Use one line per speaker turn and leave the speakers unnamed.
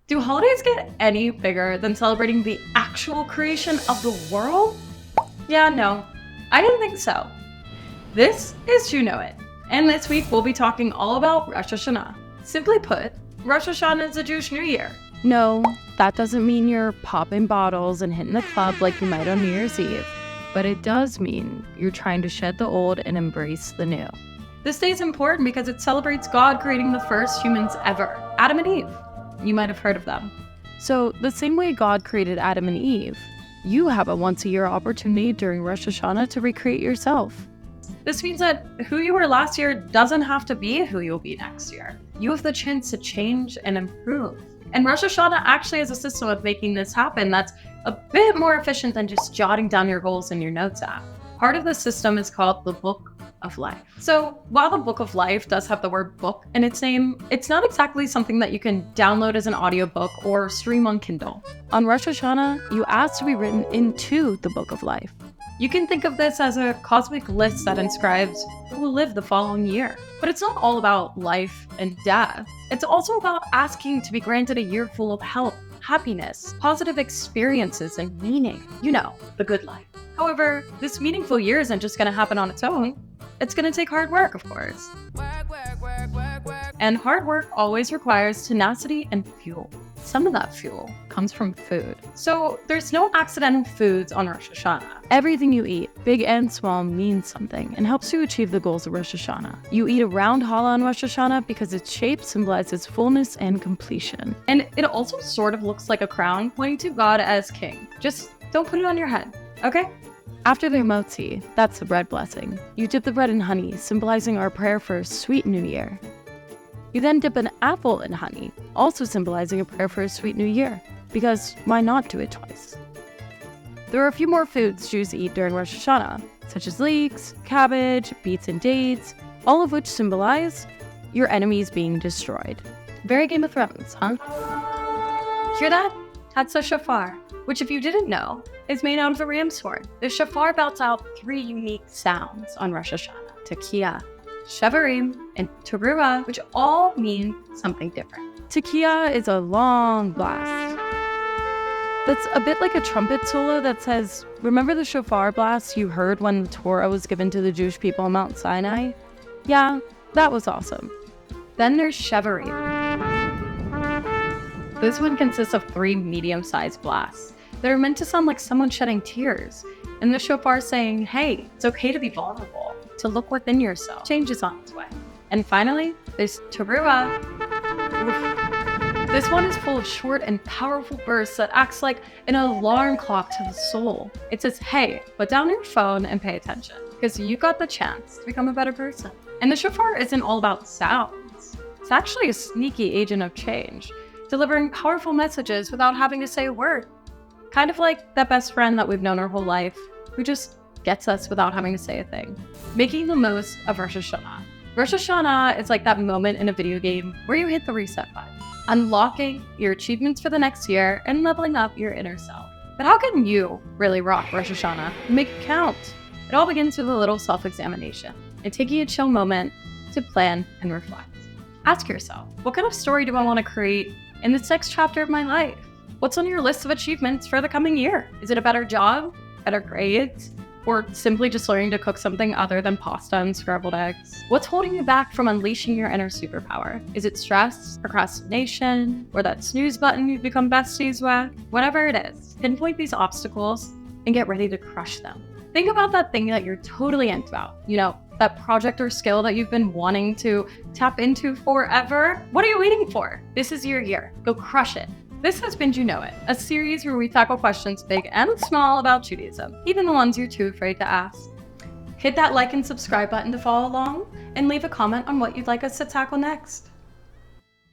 Do holidays get any bigger than celebrating the actual creation of the world? Yeah, no, I didn't think so. This is You Know It, and this week we'll be talking all about Rosh Hashanah. Simply put, Rosh Hashanah is a Jewish New Year.
No, that doesn't mean you're popping bottles and hitting the club like you might on New Year's Eve. But it does mean you're trying to shed the old and embrace the new.
This day is important because it celebrates God creating the first humans ever, Adam and Eve. You might have heard of them.
So, the same way God created Adam and Eve, you have a once-a-year opportunity during Rosh Hashanah to recreate yourself.
This means that who you were last year doesn't have to be who you'll be next year. You have the chance to change and improve. And Rosh Hashanah actually has a system of making this happen that's a bit more efficient than just jotting down your goals in your notes app. Part of the system is called the Book of Life. So while the Book of Life does have the word book in its name, it's not exactly something that you can download as an audiobook or stream on Kindle.
On Rosh Hashanah, you ask to be written into the Book of Life.
You can think of this as a cosmic list that inscribes who will live the following year. But it's not all about life and death. It's also about asking to be granted a year full of health, happiness, positive experiences, and meaning. You know, the good life. However, this meaningful year isn't just going to happen on its own. It's going to take hard work, of course. And hard work always requires tenacity and fuel. Some of that fuel comes from food. So there's no accidental foods on Rosh Hashanah.
Everything you eat, big and small, means something and helps you achieve the goals of Rosh Hashanah. You eat a round challah on Rosh Hashanah because its shape symbolizes fullness and completion.
And it also sort of looks like a crown pointing to God as king. Just don't put it on your head, okay?
After the motzi, that's the bread blessing, you dip the bread in honey, symbolizing our prayer for a sweet new year. You then dip an apple in honey, also symbolizing a prayer for a sweet new year, because why not do it twice? There are a few more foods Jews eat during Rosh Hashanah, such as leeks, cabbage, beets, and dates, all of which symbolize your enemies being destroyed. Very Game of Thrones, huh?
Hear that? That's a shofar, which if you didn't know, is made out of a ram's horn. The shofar belts out 3 unique sounds on Rosh Hashanah: tekiah, shavarim, and teruah, which all mean something different.
Tekiah is a long blast. That's a bit like a trumpet solo that says, remember the shofar blast you heard when the Torah was given to the Jewish people on Mount Sinai? Yeah, that was awesome.
Then there's shavarim. This one consists of 3 medium-sized blasts. They're meant to sound like someone shedding tears, and the shofar saying, hey, it's okay to be vulnerable, to look within yourself. Change is on its way. And finally, there's teruah. This one is full of short and powerful bursts that acts like an alarm clock to the soul. It says, hey, put down your phone and pay attention, because you got the chance to become a better person. And the shofar isn't all about sounds. It's actually a sneaky agent of change, delivering powerful messages without having to say a word. Kind of like that best friend that we've known our whole life, who just gets us without having to say a thing. Making the most of Rosh Hashanah. Rosh Hashanah is like that moment in a video game where you hit the reset button, unlocking your achievements for the next year and leveling up your inner self. But how can you really rock Rosh Hashanah and make it count? It all begins with a little self-examination and taking a chill moment to plan and reflect. Ask yourself, what kind of story do I want to create in this next chapter of my life? What's on your list of achievements for the coming year? Is it a better job, better grades, or simply just learning to cook something other than pasta and scrambled eggs? What's holding you back from unleashing your inner superpower? Is it stress, procrastination, or that snooze button you've become besties with? Whatever it is, pinpoint these obstacles and get ready to crush them. Think about that thing that you're totally amped about. You know, that project or skill that you've been wanting to tap into forever. What are you waiting for? This is your year. Go crush it. This has been You Know It, a series where we tackle questions big and small about Judaism, even the ones you're too afraid to ask. Hit that like and subscribe button to follow along, and leave a comment on what you'd like us to tackle next.